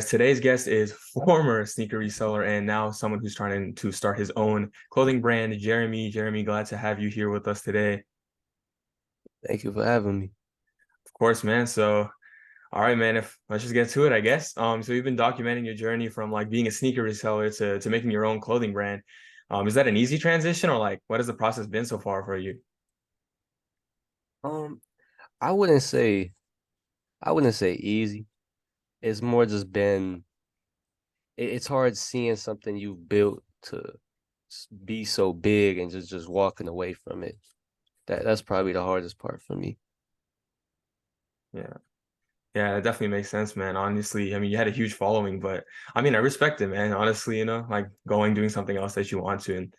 Today's guest is former sneaker reseller and now someone who's trying to start his own clothing brand, Jeremy. Jeremy, glad to have you here with us today. Thank you for having me. Of course, man. So, all right, man, if let's just get to it, I guess. So you've been documenting your journey from like being a sneaker reseller to making your own clothing brand. Is that an easy transition or like what has the process been so far for you? Um, I wouldn't say I wouldn't say easy. It's more just been it's hard seeing something you've built to be so big and just walking away from it. That's probably the hardest part for me. Yeah. Yeah, it definitely makes sense, man. Honestly, I mean, you had a huge following, but I mean, I respect it, man. Honestly, like going doing something else that you want to, and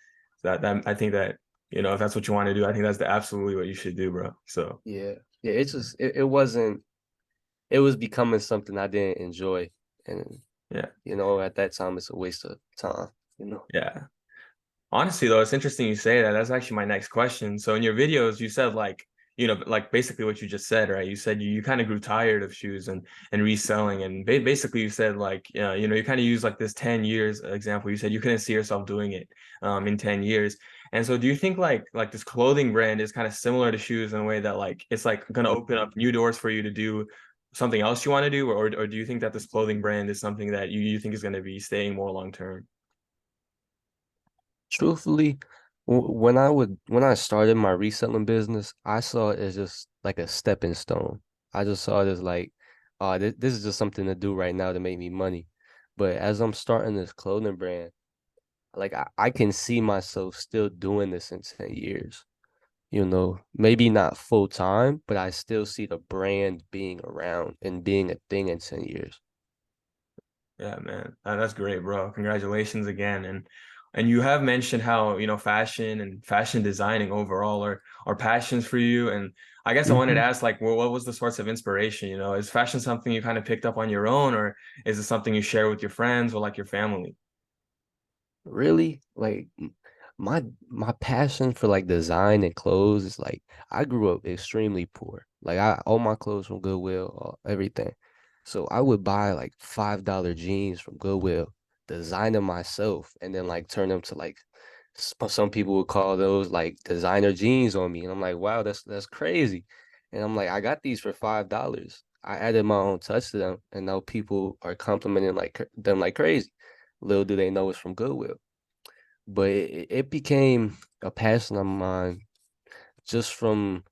that I think that if that's what you want to do, I think that's absolutely what you should do, bro. So Yeah. Yeah, it wasn't it was becoming something I didn't enjoy. And yeah, at that time it's a waste of time. yeah. Honestly, though, it's interesting you say that. That's actually my next question. So in your videos, you said like, like basically what you just said, right? You said you kind of grew tired of shoes and reselling, and basically you said like, you kind of use like this 10 years example. You said you couldn't see yourself doing it in 10 years. And so do you think like this clothing brand is kind of similar to shoes in a way that like it's like gonna open up new doors for you to do something else you want to do, or do you think that this clothing brand is something that you think is gonna be staying more long term? Truthfully, when I started my reselling business, I saw it as just like a stepping stone. I just saw it as like, this is just something to do right now to make me money. But as I'm starting this clothing brand, like I can see myself still doing this in 10 years. Maybe not full time, but I still see the brand being around and being a thing in 10 years. Yeah, man. That's great, bro. Congratulations again. And you have mentioned how, fashion and fashion designing overall are passions for you. And I guess I wanted to Mhm. ask, like, well, what was the source of inspiration? Is fashion something you kind of picked up on your own, or is it something you share with your friends or like your family? Really, like my passion for like design and clothes is like I grew up extremely poor. Like I all my clothes from Goodwill, everything. So I would buy like $5 jeans from Goodwill, design them myself, and then like turn them to like some people would call those like designer jeans on me. And I'm like, wow, that's crazy. And I'm like, I got these for $5. I added my own touch to them, and now people are complimenting them like crazy. Little do they know it's from Goodwill. But it became a passion of mine just from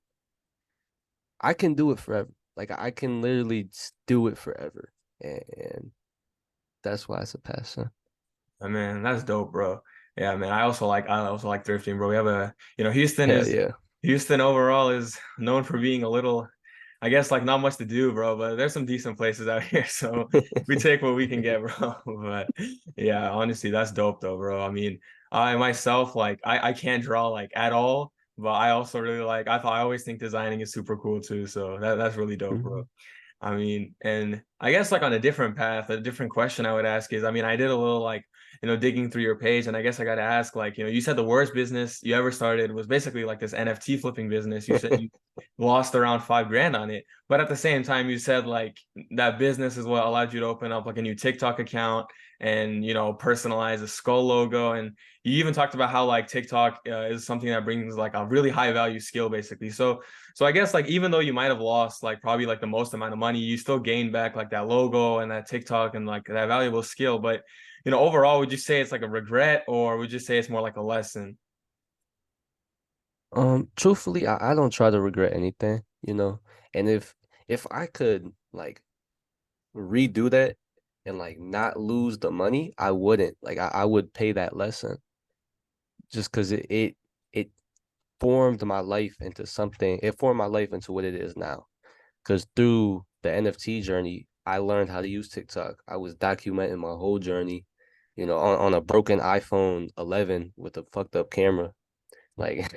I can do it forever. Like I can literally do it forever. And that's why it's a passion. I mean, that's dope, bro. Yeah, man. I also like thrifting, bro. We have Hell yeah. Houston overall is known for being a little, I guess, like not much to do, bro, but there's some decent places out here. So we take what we can get, bro. But yeah, honestly, that's dope though, bro. I mean, I myself, like, I can't draw like at all, but I also really like, I always think designing is super cool too. So that's really dope, bro. Mhm. I mean, and I guess like on a different path, a different question I would ask is, I mean, I did a little like, digging through your page, and I guess I got to ask, like, you said the worst business you ever started was basically like this NFT flipping business. You said you lost around 5 grand on it, but at the same time, you said like that business is what allowed you to open up like a new TikTok account and personalize a skull logo, and you even talked about how like TikTok is something that brings like a really high value skill, basically. So I guess like even though you might have lost like probably like the most amount of money, you still gained back like that logo and that TikTok and like that valuable skill. But overall, would you say it's like a regret, or would you say it's more like a lesson? Truthfully, I don't try to regret anything. And if I could like redo that and like not lose the money, I wouldn't. Like I would pay that lesson just because it formed my life into something. It formed my life into what it is now. Because through the NFT journey, I learned how to use TikTok. I was documenting my whole journey, on a broken iPhone 11 with a fucked up camera. Like,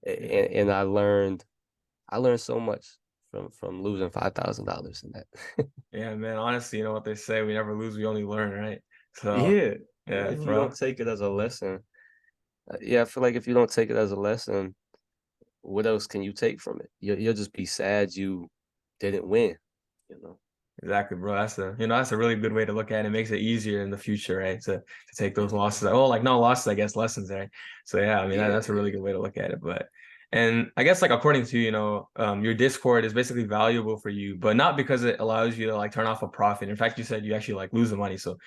Yeah. and I learned so much from losing $5,000 in that. Yeah, man. Honestly, you know what they say, we never lose, we only learn, right? So Yeah. yeah, If you bro. don't take it as a lesson, yeah, I feel like if you don't take it as a lesson, what else can you take from it? You'll just be sad you didn't win, you know? Exactly, bro. That's a really good way to look at it. It makes it easier in the future, right? To take those losses. Oh, like no losses, I guess lessons, right? So yeah, I mean Yeah, that's a really good way to look at it. But and I guess like according to, your Discord is basically valuable for you, but not because it allows you to like turn off a profit. In fact, you said you actually like lose the money. So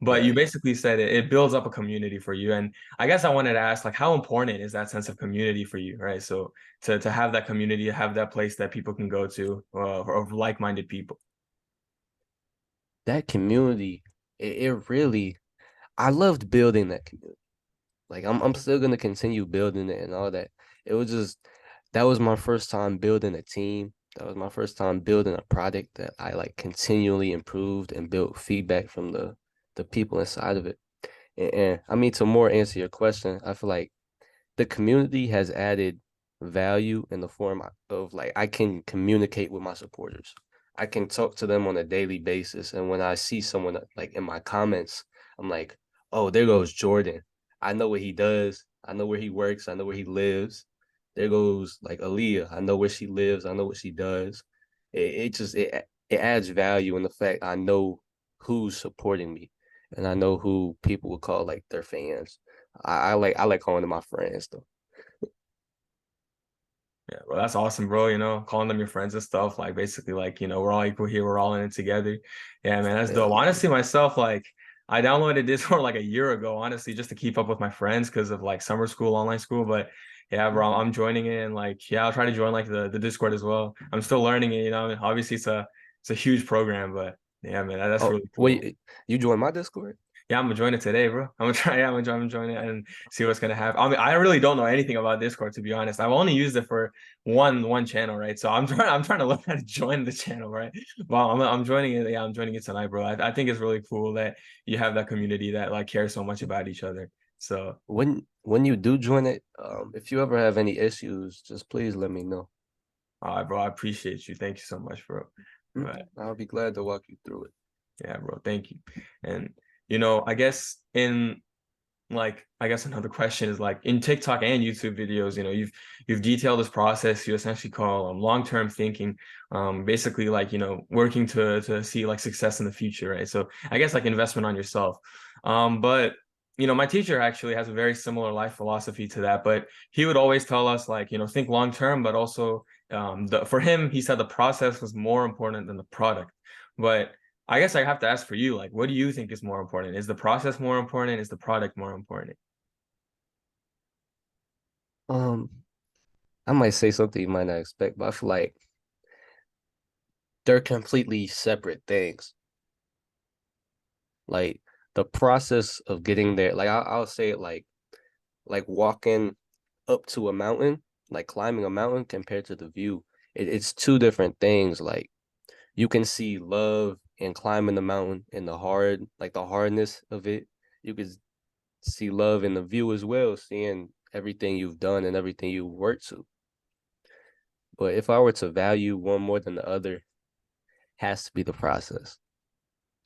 but you right. basically said it builds up a community for you. And I guess I wanted to ask like how important is that sense of community for you, right? So to have that community, have that place that people can go to of like-minded people. That community, it really, I loved building that community. Like I'm still gonna continue building it and all that. It was just that was my first time building a team. That was my first time building a product that I like continually improved and built feedback from the people inside of it. And I mean to more answer your question, I feel like the community has added value in the form of like I can communicate with my supporters. I can talk to them on a daily basis. And when I see someone like in my comments, I'm like, oh, there goes Jordan. I know what he does. I know where he works. I know where he lives. There goes like Aaliyah. I know where she lives. I know what she does. It adds value in the fact I know who's supporting me and I know who people would call like their fans. I like calling them my friends though. Yeah, well, that's awesome, bro. Calling them your friends and stuff. Like basically, like, we're all equal here, we're all in it together. Yeah, man, that's Hell dope. yeah. Honestly, myself, like I downloaded Discord like a year ago, honestly, just to keep up with my friends because of like summer school, online school. But yeah, bro, I'm joining it and like, yeah, I'll try to join like the Discord as well. I'm still learning it, I mean, obviously it's a huge program, but yeah, man, that's Oh, really cool. wait, you joined my Discord? Yeah, I'm gonna join it today, bro. I'm gonna try. Yeah, I'm gonna join it and see what's gonna happen. I mean, I really don't know anything about Discord to be honest. I've only used it for one channel, right? So I'm trying to learn how to join the channel, right? Well, I'm joining it. Yeah, I'm joining it tonight, bro. I think it's really cool that you have that community that like cares so much about each other. So, When you do join it, if you ever have any issues, just please let me know. all right, bro. I appreciate you. Thank you so much, bro. But I'll be glad to walk you through it. yeah, bro. Thank you. And I guess I guess another question is like in TikTok and YouTube videos, you've detailed this process you essentially call long-term thinking, basically like working to see like success in the future, right? So I guess like investment on yourself. But my teacher actually has a very similar life philosophy to that, but he would always tell us like think long term, but also for him he said the process was more important than the product. But I guess I have to ask for you, like, what do you think is more important? Is the process more important? Is the product more important? Um, I might say something you might not expect, but I feel like they're completely separate things. Like the process of getting there, like I'll say it like walking up to a mountain, like climbing a mountain compared to the view. It's two different things. Like you can see love in climbing the mountain and the hardness of it. You can see love in the view as well, seeing everything you've done and everything you've worked to. But if I were to value one more than the other, has to be the process.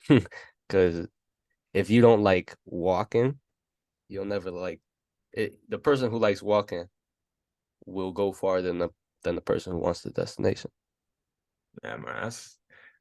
Because if you don't like walking, you'll never like it. The person who likes walking will go farther than the person who wants the destination. Yeah, man,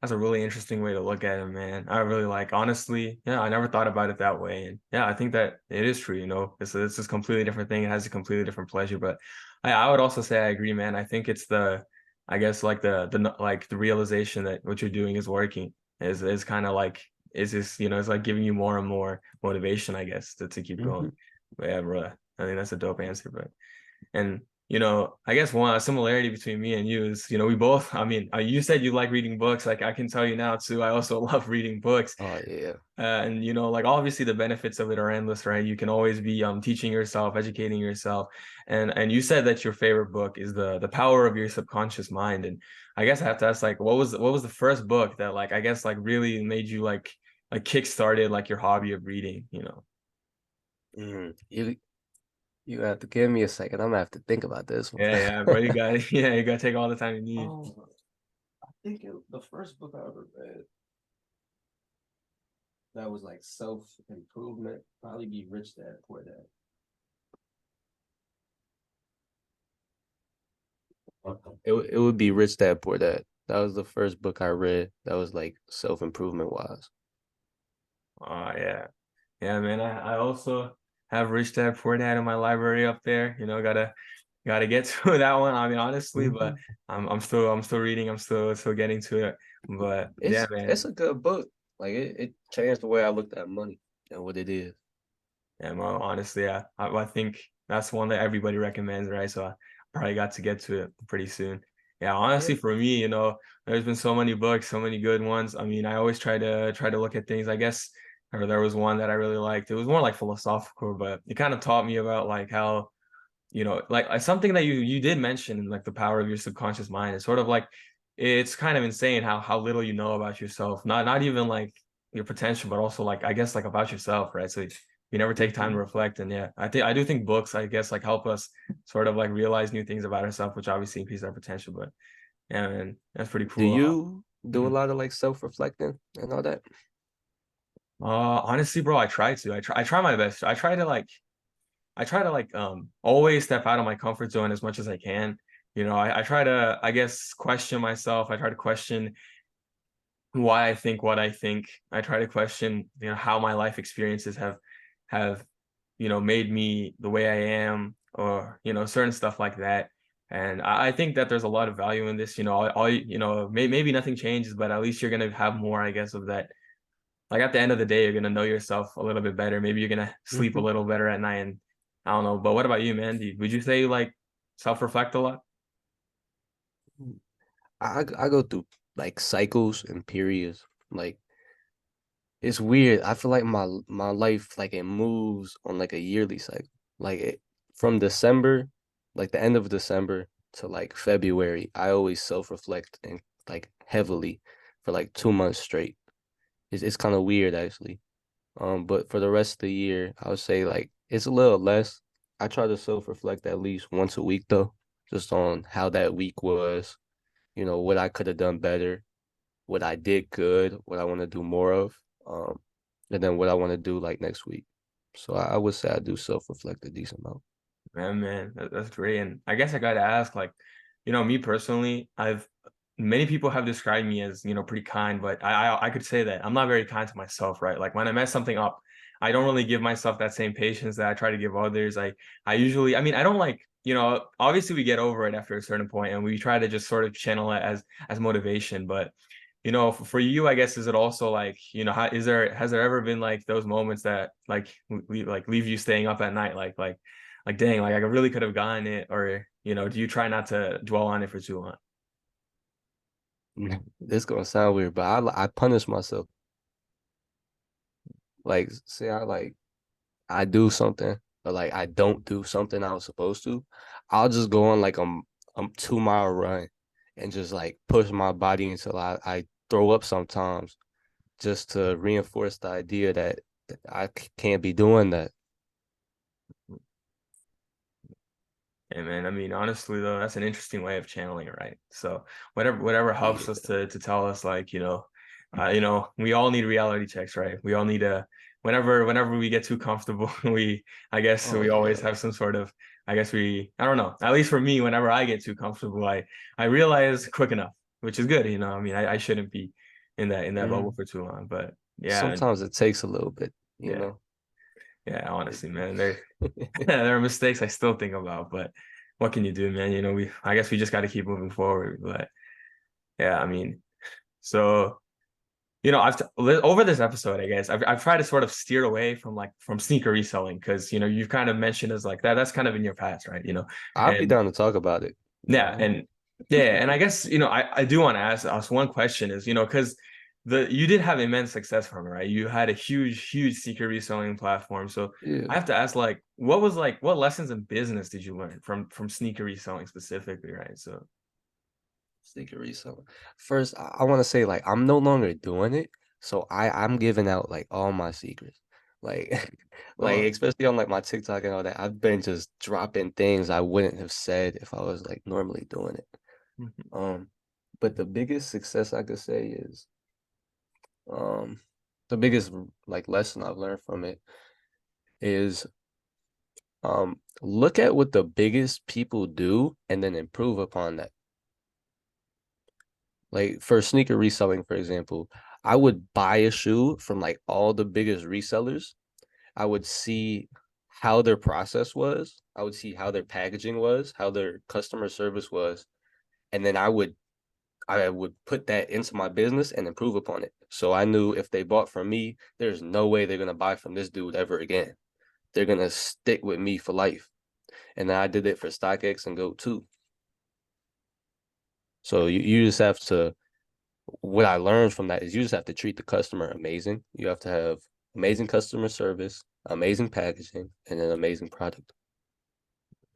that's a really interesting way to look at it, man. I really like, honestly, yeah, I never thought about it that way. And yeah, I think that it is true, it's this completely different thing. It has a completely different pleasure. But I would also say I agree, man. I think it's I guess like the realization that what you're doing is working is kind of like is this, it's like giving you more and more motivation, I guess, to keep going. Hmm. But yeah, bro, I think that's a dope answer. But and I guess one similarity between me and you is, we both, I mean, you said you like reading books. Like I can tell you now too, I also love reading books. Oh yeah. And like obviously the benefits of it are endless, right? You can always be teaching yourself, educating yourself. And you said that your favorite book is the power of your subconscious mind. And I guess I have to ask, like, what was the first book that like I guess like really made you like kick started like your hobby of reading? You have to give me a second. I'm gonna have to think about this one. Yeah, yeah, bro. You got it. Yeah, you gotta take all the time you need. Oh, I think the first book I ever read that was like self improvement probably be Rich Dad Poor Dad. It would be Rich Dad Poor Dad. That was the first book I read that was like self-improvement wise. Yeah. Yeah, man. I also have Rich Dad Poor Dad in my library up there. Gotta get to that one. I mean, honestly, but Hmm. I'm still reading. I'm still getting to it. But yeah, It's man. a good book. Like it changed the way I looked at money and what it is. Yeah, well, honestly, yeah. I think that's one that everybody recommends, right? So I probably got to get to it pretty soon. Yeah, honestly, Yeah. for me, there's been so many books, so many good ones. I mean, I always try to look at things. I guess, or there was one that I really liked. It was more like philosophical, but it kind of taught me about like how like something that you did mention, like the power of your subconscious mind. It's sort of like it's kind of insane how little you know about yourself. Not even like your potential, but also like I guess like about yourself, right? So you never take time to Hmm. reflect. And yeah, I do think books, I guess, like help us sort of like realize new things about ourselves, which obviously increase our potential. But yeah, man, that's pretty Do cool. you do a Mhm. lot of like self-reflecting and all that? Honestly, bro, I try to. I try my best. I try to like always step out of my comfort zone as much as I can. I try to, I guess, question myself. I try to question why I think what I think. I try to question, how my life experiences have made me the way I am, or, certain stuff like that. And I think that there's a lot of value in this. Maybe nothing changes, but at least you're gonna have more, I guess, of that. Like at the end of the day, you're gonna know yourself a little bit better. Maybe you're gonna sleep a Hmm. little better at night. And I don't know. But what about you, man? Would you say you like self-reflect a lot? I go through like cycles and periods. Like it's weird. I feel like my life like it moves on like a yearly cycle. Like from December, like the end of December to like February, I always self-reflect and like heavily for like 2 months straight. It's kind of weird actually. But for the rest of the year, I would say like it's a little less. I try to self-reflect at least once a week though, just on how that week was, what I could have done better, what I did good, what I want to do more of, and then what I want to do like next week. So I would say I do self-reflect a decent amount. Man, that's great. And I guess I gotta ask, like, me personally, many people have described me as, pretty kind, but I could say that I'm not very kind to myself, right? Like when I mess something up, I don't really give myself that same patience that I try to give others. I usually, I mean, I don't like, obviously we get over it after a certain point and we try to just sort of channel it as motivation. But for you, I guess, is it also like, has there ever been like those moments that like leave you staying up at night, like dang, like I really could have gotten it, or do you try not to dwell on it for too long? This gonna sound weird, but I punish myself. Like say I do something or like I don't do something I was supposed to, I'll just go on like a 2 mile run and just like push my body until I throw up sometimes just to reinforce the idea that can't be doing that. Hey man, I mean, honestly though, that's an interesting way of channeling it, right? So whatever helps us Yeah. to tell us, like, we all need reality checks, right? We all need to whenever we get too comfortable, I guess Oh we always yeah. have some sort of, I don't know. At least for me, whenever I get too comfortable, I realize quick enough, which is good, I mean, I shouldn't be in that bubble Mm. for too long, but yeah, Sometimes it takes a little bit, you yeah, know. yeah, honestly, man, there are mistakes I still think about, but what can you do, man? I guess we just got to keep moving forward. But yeah, I mean, so over this episode, I guess I've tried to sort of steer away from sneaker reselling because you've kind of mentioned as like that's kind of in your past, right? I'll be And down to talk about it. yeah, and yeah, and I guess I do want to ask one question is because you did have immense success from it, right? You had a huge secret reselling platform. So I Yeah. have to ask, like, what lessons in business did you learn from sneaker reselling specifically, right? So Sneaker reselling. First, I want to say like I'm no longer doing it, so I'm giving out like all my secrets. Like like oh, especially on like my TikTok and all that, I've been just dropping things I wouldn't have said if I was like normally doing it. mhm. Um, but the biggest success I could say is um the biggest like lesson I've learned from it is look at what the biggest people do and then improve upon that. Like for sneaker reselling, for example, I would buy a shoe from like all the biggest resellers. I would see how their process was. I would see how their packaging was, how their customer service was, and then I would put that into my business and improve upon it. So I knew if they bought from me, there's no way they're gonna buy from this dude ever again. They're gonna stick with me for life. And then I did it for StockX and Go too. So you just have to, what I learned from that is you just have to treat the customer amazing. You have to have amazing customer service, amazing packaging, and an amazing product.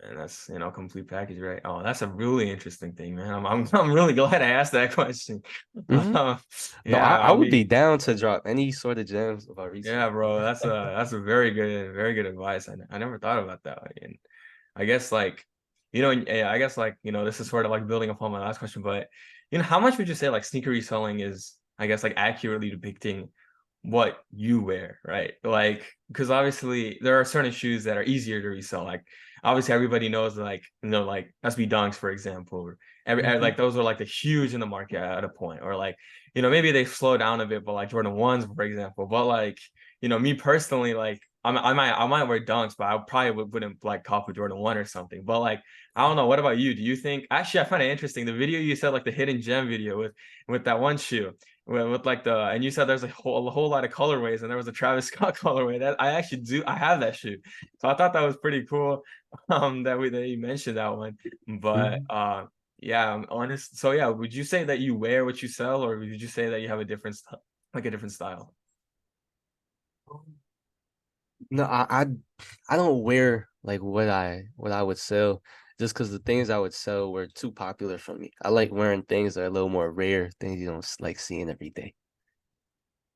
And that's, complete package, right? Oh, that's a really interesting thing, man. I'm really glad I asked that question. Hmm. Uh, No, I yeah, I would be mean, down to drop any sort of gems about yeah, reselling. bro, that's a very good advice. I never thought about that. And I guess like, yeah, I guess like, this is sort of like building upon my last question, but how much would you say like sneaker reselling is, I guess, like accurately depicting what you wear, right? Like, because obviously there are certain shoes that are easier to resell. Like, obviously everybody knows like, like SB Dunks, for example, or Hmm. like those were like the huge in the market at a point, or like, maybe they slow down a bit, but like Jordan 1s, for example. But like, me personally, like I might wear Dunks, but I probably wouldn't like cop a Jordan 1 or something. But like, I don't know. What about you? Do you think, actually, I find it interesting, the video you said, like the hidden gem video with that one shoe with like and you said there's a whole lot of colorways, and there was a Travis Scott colorway that I have that shoe. So I thought that was pretty cool. That you mentioned that one. But Hmm. yeah, I'm honest. So yeah, would you say that you wear what you sell, or would you say that you have a different like a different style? No, I don't wear like what I would sell just because the things I would sell were too popular for me. I like wearing things that are a little more rare, things you don't like seeing every day,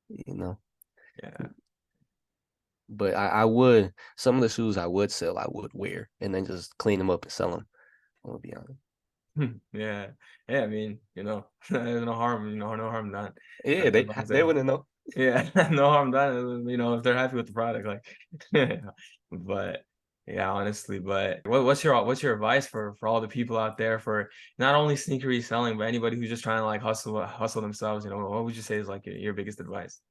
you know. Yeah. But I would some of the shoes I would sell, I would wear and then just clean them up and sell them. I'll be honest. Yeah. Yeah, I mean, there's no harm, no harm done. Yeah, As they long as they they, wouldn't know. yeah, no harm done, if they're happy with the product, like, yeah. But yeah, honestly, but what's your advice for all the people out there, for not only sneaker reselling, but anybody who's just trying to like hustle themselves, what would you say is like your biggest advice?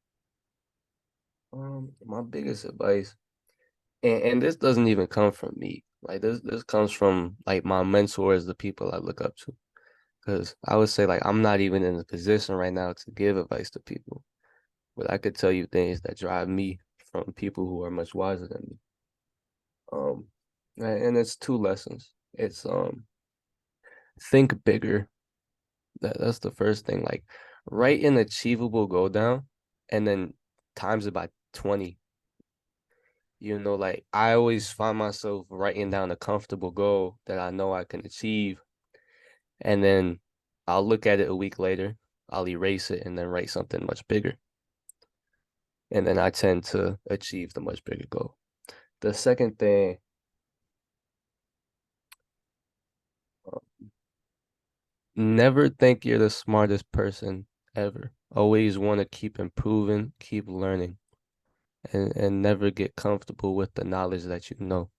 My biggest advice, and this doesn't even come from me. Like this comes from like my mentors, the people I look up to. Because I would say like I'm not even in a position right now to give advice to people, but I could tell you things that drive me from people who are much wiser than me. Um, and it's two lessons. It's think bigger. That's the first thing. Like write an achievable goal down, and then times it by 20. Like I always find myself writing down a comfortable goal that I know I can achieve, and then I'll look at it a week later, I'll erase it and then write something much bigger. And then I tend to achieve the much bigger goal. The second thing, uh, never think you're the smartest person ever. Always want to keep improving, keep learning, and never get comfortable with the knowledge that you know.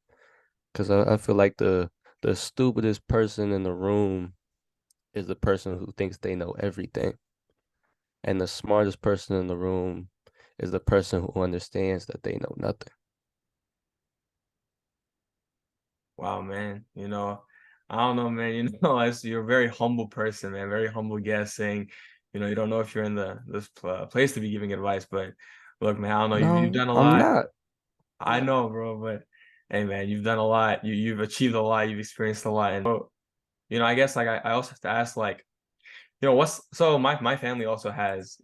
Because I feel like the stupidest person in the room is the person who thinks they know everything. And the smartest person in the room is the person who understands that they know nothing. Wow, man. I don't know, man. As you're a very humble person, man, very humble guest, saying, you don't know if you're in this place to be giving advice, but look, man, I don't know. You've No, done a I'm lot. not. I know, bro, but hey, man, you've done a lot. You've achieved a lot. You've experienced a lot, and I guess like I also have to ask, like, what's so my family also has,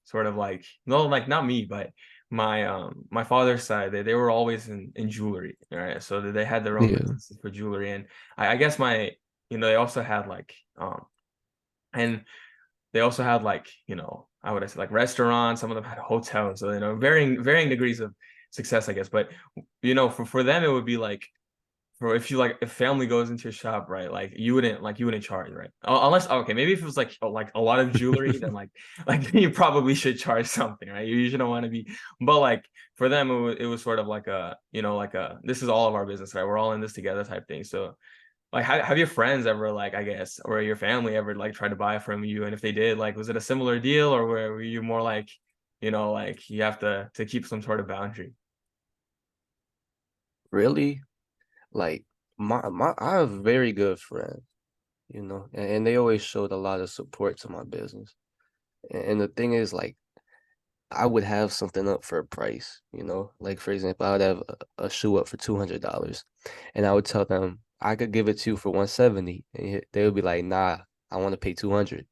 sort of like, no, like not me, but my father's side, they were always in jewelry, right? So they had their own Yeah. businesses for jewelry, and I guess they also had like and they also had like, I would say like restaurants. Some of them had hotels, so varying degrees of success, I guess. But for them, it would be like, for if family goes into your shop, right? Like you wouldn't charge, right? Unless, okay, maybe if it was like a lot of jewelry, then like you probably should charge something, right? You shouldn't want to be, but like for them, it was sort of like a, like a, this is all of our business, right? We're all in this together type thing. So like have your friends ever like I guess or your family ever like tried to buy from you? And if they did, like was it a similar deal or were you more like, like you have to keep some sort of boundary? Really, like I have very good friends, and they always showed a lot of support to my business. And the thing is, like, I would have something up for a price, like for example, I would have a shoe up for $200, and I would tell them I could give it to you for 170, and they would be like, "Nah, I want to pay 200."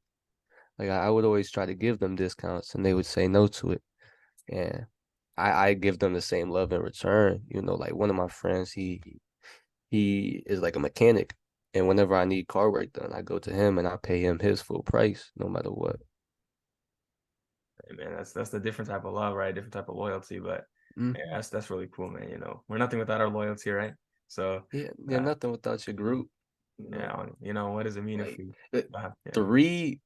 Like I would always try to give them discounts, and they would say no to it, and I give them the same love in return. Like one of my friends, he is like a mechanic, and whenever I need car work done, I go to him and I pay him his full price, no matter what. Hey, man, that's the different type of love, right? Different type of loyalty. But yeah, Hmm. that's really cool, man. We're nothing without our loyalty, right? So Yeah, uh, nothing without your group. yeah, what does it mean if Like we uh, yeah, three,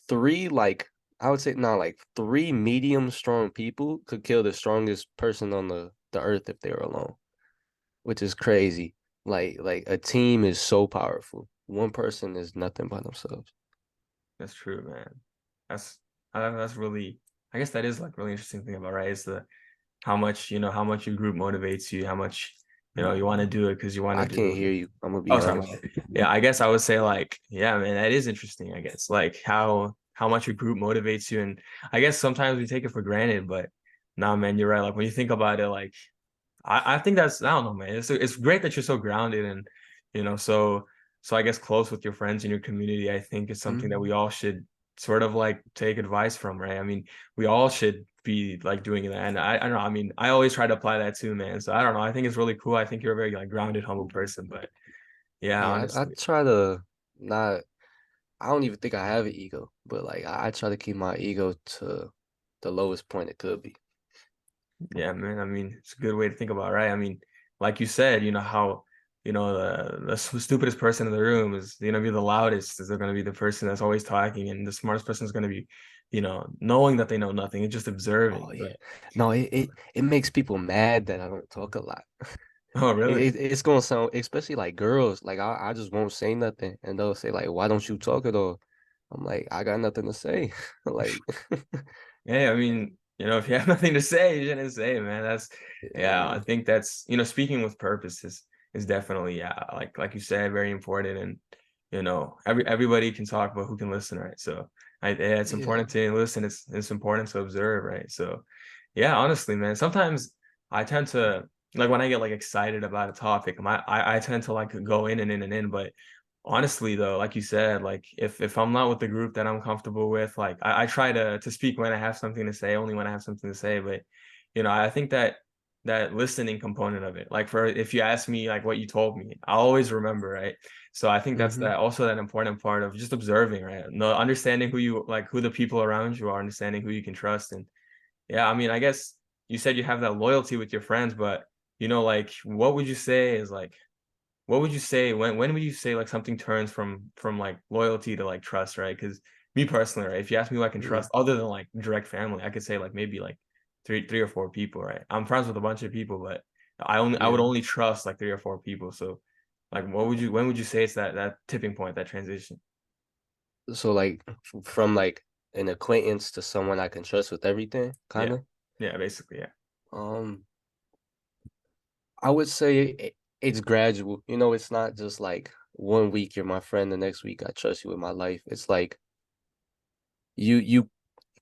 three, like I would say, no, like three medium strong people could kill the strongest person on the earth if they were alone, which is crazy. Like a team is so powerful. One person is nothing by themselves. that's true, man. That's that's really I guess that is like really interesting thing about right is the how much your group motivates you, how much you want to do it because you want to I do can't it. hear you. I'm gonna Oh, be sorry. honest. Yeah, I guess I would say like, yeah, man, that is interesting, I guess. Like how much your group motivates you. And I guess sometimes we take it for granted, but nah, man, you're right. Like when you think about it, like I think that's I don't know, man. It's great that you're so grounded and so I guess close with your friends in your community. I think is something that Mhm. we all should sort of like take advice from, right? I mean, we all should be like doing that. And I don't know. I mean, I always try to apply that too, man. So I don't know. I think it's really cool. I think you're a very like grounded, humble person. But yeah, Yeah, I honestly. try to not. I don't even think I have an ego, but like I try to keep my ego to the lowest point it could be. Yeah, man. I mean, it's a good way to think about it, right? I mean, like you said, how, the stupidest person in the room is going to be the loudest, is they're going to be the person that's always talking, and the smartest person is going to be, knowing that they know nothing and just Oh observing. yeah. But, No, it makes people mad that I don't talk a lot. oh, really? It's gonna sound, especially like girls, like I just won't say nothing, and they'll say like, "Why don't you talk at all?" I'm like, I got nothing to say. Like, Yeah, I mean, if you have nothing to say, you shouldn't say, it, man. Yeah, I yeah, think that's, speaking with purpose is definitely, yeah, like you said, very important. And, everybody can talk, but who can listen, right? So yeah, it's yeah, important to listen. It's important to observe, right? So yeah, honestly, man, sometimes I tend to like when I get like excited about a topic, I tend to like go in and in and in, but honestly though, like you said, like if I'm not with the group that I'm comfortable with, like I try to speak when I have something to say, only when I have something to say. But I think that listening component of it, like for if you ask me like what you told me, I'll always remember, right? So I think that's hmm that also that important part of just observing, right? No, understanding who the people around you are, understanding who you can trust. And yeah, I mean, I guess you said you have that loyalty with your friends, but like what would you say is like what would you say when would you say like something turns from like loyalty to like trust, right? Because me personally, right, if you ask me who I can yeah, trust other than like direct family, I could say like maybe like three or four people, right? I'm friends with a bunch of people, but I would yeah. only trust like three or four people. So like when would you say it's that tipping point, that transition? So like from like an acquaintance to someone I can trust with everything, kind Yeah. of. Yeah, basically, yeah. Um, I would say it's gradual. It's not just like one week you're my friend, the next week I trust you with my life. It's like you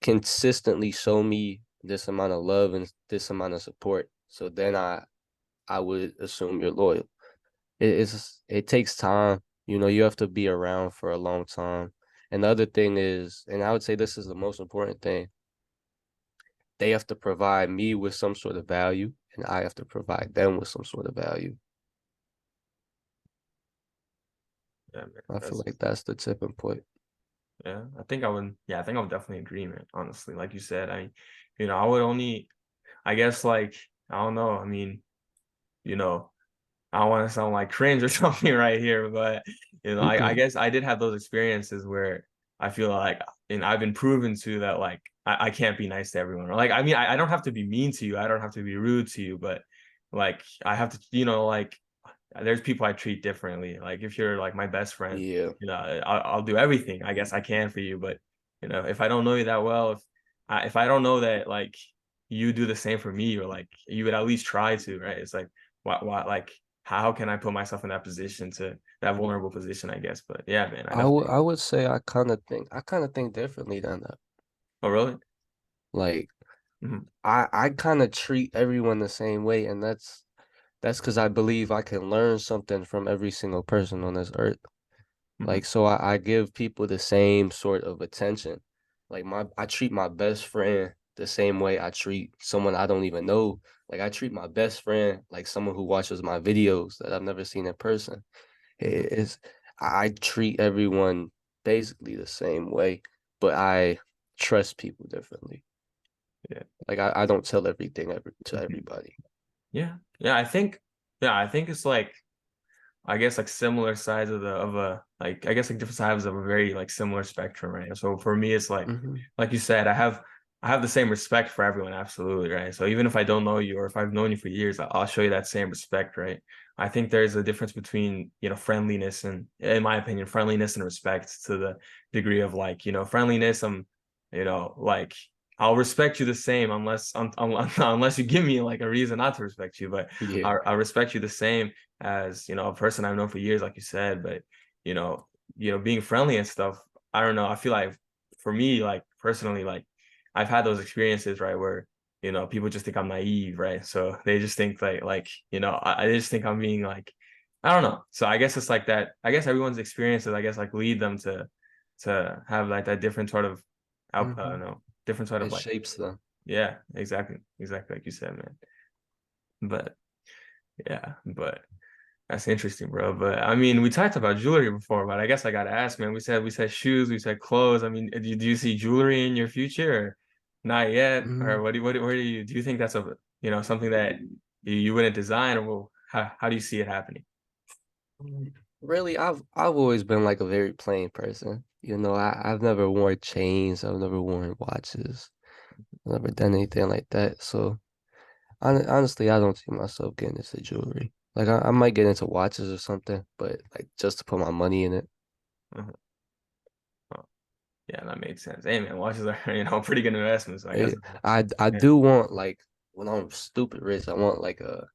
consistently show me this amount of love and this amount of support. So then I would assume you're loyal. It takes time. You have to be around for a long time. And the other thing is, and I would say this is the most important thing, they have to provide me with some sort of value, and I have to provide them with some sort of value. Yeah, man. I feel That's like that's the tipping point. Yeah, I think I would definitely agree, man. Honestly, like you said, I would only, I guess, like, I don't know. I mean, you know, I don't want to sound like cringe or something right here, but I Mm-mm. guess I did have those experiences where I feel like, and I've been proven to that, like, I can't be nice to everyone. Or like, I mean, I don't have to be mean to you. I don't have to be rude to you, but like, I have to, like, there's people I treat differently. Like if you're like my best friend, Yeah. I'll do everything I guess I can for you. But if I don't know you that well, if I don't know that like you do the same for me, or like you would at least try to, right? It's like like how can I put myself in that position, to that vulnerable position, I guess. But yeah, man, I definitely. I would say I kind of think differently than that. Oh, really? Like Hmm. I kind of treat everyone the same way, and that's because I believe I can learn something from every single person on this earth. Hmm. Like, so I give people the same sort of attention. Like I treat my best friend the same way I treat someone I don't even know. Like I treat my best friend like someone who watches my videos that I've never seen in person. Hmm. It's I treat everyone basically the same way, but I trust people differently. Yeah. Like I don't tell everything to Mhm. everybody. Yeah. Yeah. I think it's like, I guess like similar sides of a, like, I guess like different sides of a very like similar spectrum, right? So for me, it's Hmm. like you said, I have the same respect for everyone, absolutely, right? So even if I don't know you, or if I've known you for years, I'll show you that same respect, right? I think there's a difference between, friendliness and, in my opinion, friendliness and respect, to the degree of like, friendliness. Like I'll respect you the same unless you give me like a reason not to respect you, but Yeah. I respect you the same as a person I've known for years, like you said. But you know being friendly and stuff, I don't know, I feel like for me, like personally, like I've had those experiences, right, where people just think I'm naive, right? So they just think I just think I'm being like, I don't know. So I guess it's like that. I guess everyone's experiences, I guess, like lead them to have like that different sort of Hmm. no, different sort of It like, shapes them. yeah, exactly like you said, man. But yeah, but that's interesting, bro. But I mean, we talked about jewelry before, but I guess I gotta ask, man. We said shoes, we said clothes. I mean, do you see jewelry in your future, or not yet? Or Mm. where do you think that's something that you wouldn't design, or how do you see it happening? Really, I've always been like a very plain person. You know, I've never worn chains, I've never worn watches, I've never done anything like that. So honestly, I don't see myself getting into jewelry. Like I might get into watches or something, but like just to put my money in it. Uh-huh. Oh, yeah, that makes sense. Hey, man, watches are pretty good investments. I guess. Eh, I Yeah. do want like when I'm stupid rich, I want like a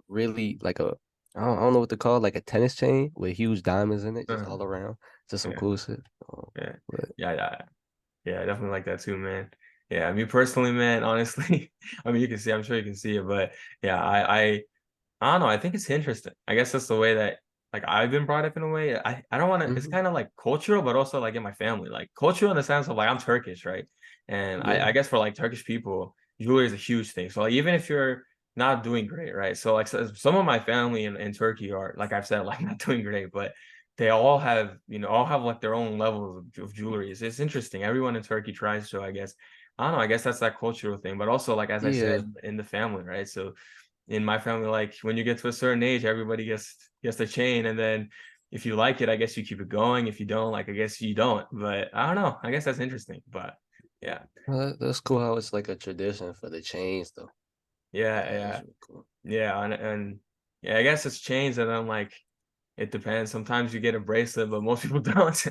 really like a I don't know what to call it, like a tennis chain with huge diamonds in it, just Uh-huh. all around. Just some Yeah. cool shit. Yeah. But Yeah. Yeah. Yeah, I definitely like that too, man. Yeah, me personally, man, honestly, I mean, you can see, I'm sure you can see it, but yeah, I don't know. I think it's interesting. I guess that's the way that like I've been brought up in a way. I don't want to. It's hmm, kind of like cultural, but also like in my family, like cultural in the sense of like I'm Turkish, right? And I yeah, guess for like Turkish people, jewelry is a huge thing. So like even if you're not doing great, right? So like some of my family in Turkey are, like I've said, like not doing great, but they all have like their own levels of jewelry. It's interesting. Everyone in Turkey tries to, I guess. I don't know. I guess that's that cultural thing, but also like as I yeah. said, in the family, right? So in my family, like when you get to a certain age, everybody gets the chain, and then if you like it, I guess you keep it going. If you don't, like I guess you don't. But I don't know. I guess that's interesting. But yeah, Well, that's cool how it's like a tradition for the chains though. yeah, That's yeah, really cool. yeah, and yeah, I guess it's changed, and I'm like, it depends. Sometimes you get a bracelet, but most people don't.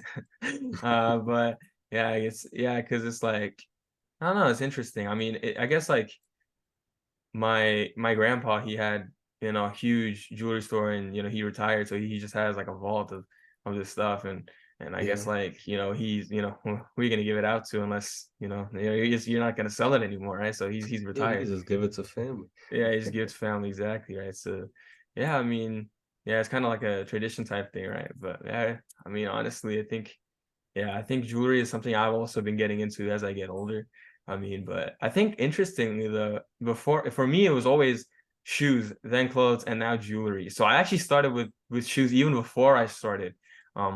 But yeah, I guess yeah, because it's like, I don't know. It's interesting. I mean, I guess like my grandpa, he had a huge jewelry store, and he retired, so he just has like a vault of this stuff. And I guess Yeah, like he's who are you gonna give it out to, unless you're not gonna sell it anymore, right? So he's yeah. You retired. can just give it to family. Yeah, he just gives family, exactly, right? So yeah, I mean, yeah, it's kind of like a tradition type thing, right? But yeah, I mean, honestly, I think jewelry is something I've also been getting into as I get older. I mean, but I think interestingly, the before for me it was always shoes, then clothes, and now jewelry. So I actually started with shoes even before I started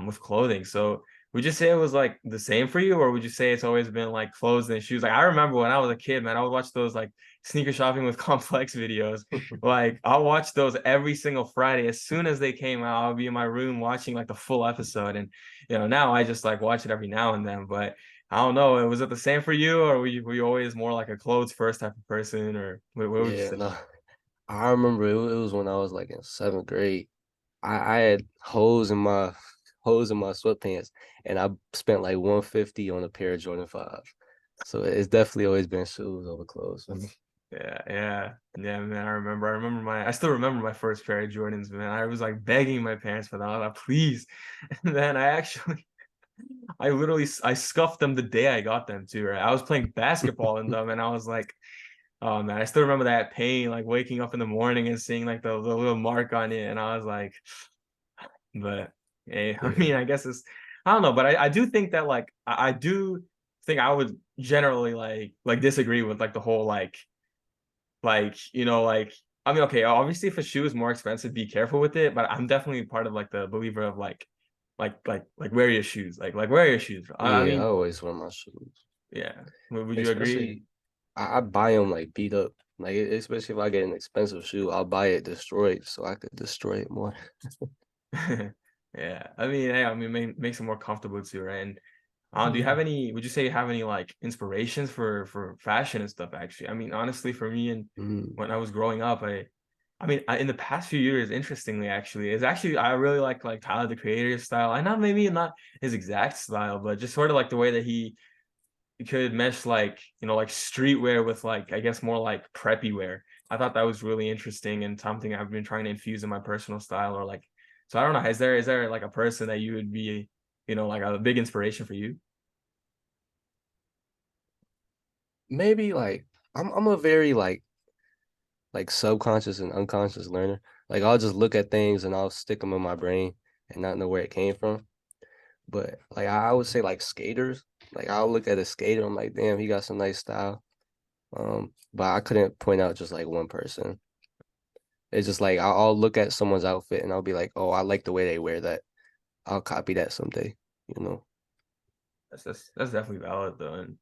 with clothing. So would you say it was like the same for you, or would you say it's always been like clothes and shoes? Like I remember when I was a kid, man, I would watch those like sneaker shopping with complex videos. Like I'll watch those every single Friday. As soon as they came out, I'll be in my room watching like the full episode. And now I just like watch it every now and then. But I don't know. Was it the same for you, or were you always more like a clothes first type of person, or what would you Yeah, say? no. I remember it was when I was like in seventh grade. I had holes in my sweatpants, and I spent like 150 on a pair of Jordan 5. So it's definitely always been shoes over clothes for me. Yeah, man. I still remember my first pair of Jordans, man. I was like begging my parents for them. I was like, please. And then I scuffed them the day I got them too, right? I was playing basketball in them, and I was like, oh man, I still remember that pain, like waking up in the morning and seeing like the little mark on it, and I was like, but hey, I Yeah, mean, I guess I don't know, but I do think that like I do think I would generally like disagree with like the whole like I mean, okay, obviously if a shoe is more expensive, be careful with it, but I'm definitely part of like the believer of like wear your shoes, like wear your shoes. I yeah, I mean, always wear my shoes, yeah, would you agree? especially I buy them like beat up. Like especially if I get an expensive shoe, I'll buy it destroyed so I could destroy it more. Yeah, I mean, hey, I mean, makes it more comfortable too, right? And do you Yeah. have any? Would you say you have any like inspirations for fashion and stuff? Actually, I mean, honestly, for me and Mm. when I was growing up, I mean, in the past few years, interestingly, actually, is actually I really like Tyler the Creator's style. I know maybe not his exact style, but just sort of like the way that he could mesh like like streetwear with like I guess more like preppy wear. I thought that was really interesting and something I've been trying to infuse in my personal style or like. So I don't know. Is there like a person that you would be like a big inspiration for you? Maybe like I'm a very like subconscious and unconscious learner. Like I'll just look at things and I'll stick them in my brain and not know where it came from. But like I would say like skaters, like I'll look at a skater, I'm like, damn, he got some nice style. But I couldn't point out just like one person. It's just like I'll look at someone's outfit and I'll be like, oh, I like the way they wear that. I'll copy that someday, you know. That's definitely valid though. And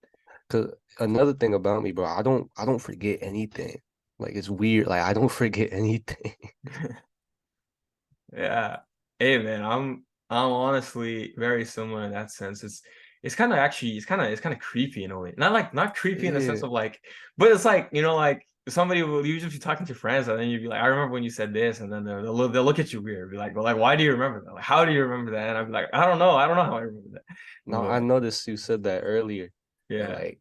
Cause another thing about me, bro, I don't forget anything. Like it's weird. Like I don't forget anything. yeah. Hey man, I'm honestly very similar in that sense. It's kind of actually it's kind of creepy in a way. Not creepy in the sense Yeah. of like, but it's like, like somebody will usually be talking to friends and then you'd be like, I remember when you said this, and then they'll look at you weird, be like, well, like why do you remember that? Like, how do you remember that? And I'd be like, I don't know how I remember that. Now I But noticed you said that earlier. That yeah. like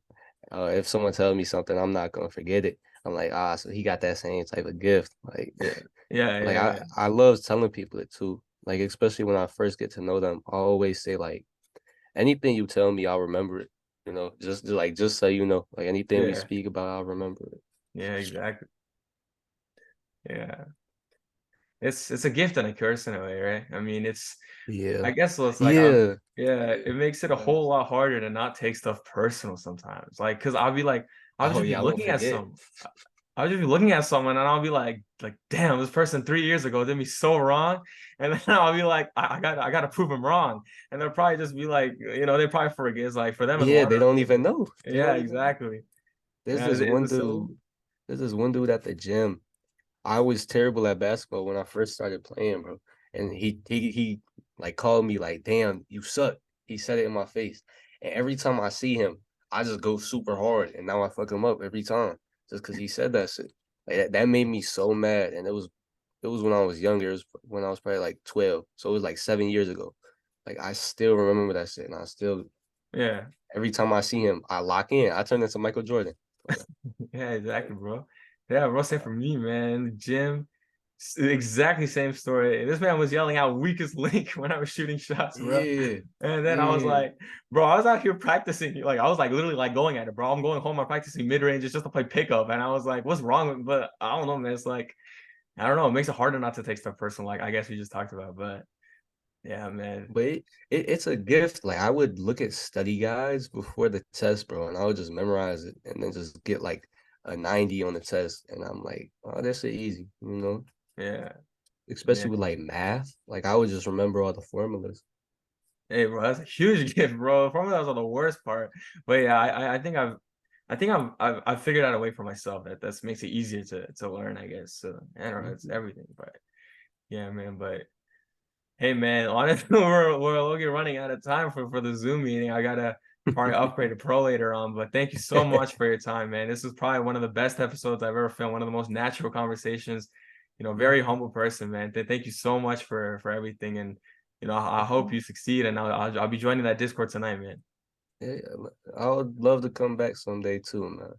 if someone tells me something, I'm not gonna forget it. I'm like, so he got that same type of gift. Like Yeah. Yeah, like yeah, I love telling people it too. Like especially when I first get to know them, I always say like anything you tell me, I'll remember it. Just so you know, like anything we yeah. speak about, I'll remember it. Yeah, exactly. Yeah. It's a gift and a curse in a way, right? I mean, Yeah. I guess it's like Yeah. yeah, it makes it a Uh, whole lot harder to not take stuff personal sometimes. Like, cause I'll be like, I'll oh just be yeah, I won't looking at forget. some, I'll just be looking at someone and I'll be like, damn, this person 3 years ago did me so wrong, and then I'll be like, I gotta prove him wrong, and they'll probably just be like, they probably forget. It's like for them, it's Yeah, water they under don't the even bridge. know. They Yeah, don't even know. exactly. There's Yeah, this it's one just so dude. There's this one dude at the gym. I was terrible at basketball when I first started playing, bro. And he like called me like, "Damn, you suck." He said it in my face. And every time I see him, I just go super hard, and now I fuck him up every time just because he said that shit. Like that made me so mad, and it was when I was younger. It was when I was probably like 12, so it was like 7 years ago. Like I still remember that shit, and I still yeah. every time I see him, I lock in. I turn into Michael Jordan. Yeah, exactly, bro. Yeah, bro, same for me, man. The gym, exactly same story. This man was yelling out weakest link when I was shooting shots, bro. Yeah, And then I was yeah. like, bro, I was out here practicing. Like, I was like literally like going at it, bro. I'm going home, I'm practicing mid range just to play pickup. And I was like, what's wrong with, but I don't know, man. It's like, I don't know. It makes it harder not to take stuff personal, like I guess we just talked about. But yeah, man. But it's a gift. Like I would look at study guides before the test, bro, and I would just memorize it and then just get like a 90 on the test. And I'm like, oh, that's easy, you know? Yeah. Yeah. Especially with like math. Like I would just remember all the formulas. Hey, bro, that's a huge gift, bro. Formulas are the worst part. But yeah, I think I've figured out a way for myself that makes it easier to learn, I guess. So I don't know, it's Mhm. everything. But yeah, man. But hey, man, honestly, we're looking running out of time for the Zoom meeting. probably upgrade to pro later on. But thank you so much for your time, man. This was probably one of the best episodes I've ever filmed. One of the most natural conversations. Very humble person, man. Thank you so much for everything, and I hope you succeed. And I'll be joining that Discord tonight, man. Yeah, I would love to come back someday too, man.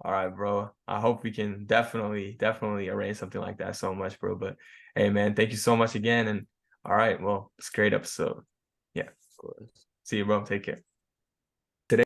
All right, bro. I hope we can definitely arrange something like that so much, bro. But hey, man, thank you so much again. And all right, well, it's a great episode. Yeah. Of course. See you, bro. Take care.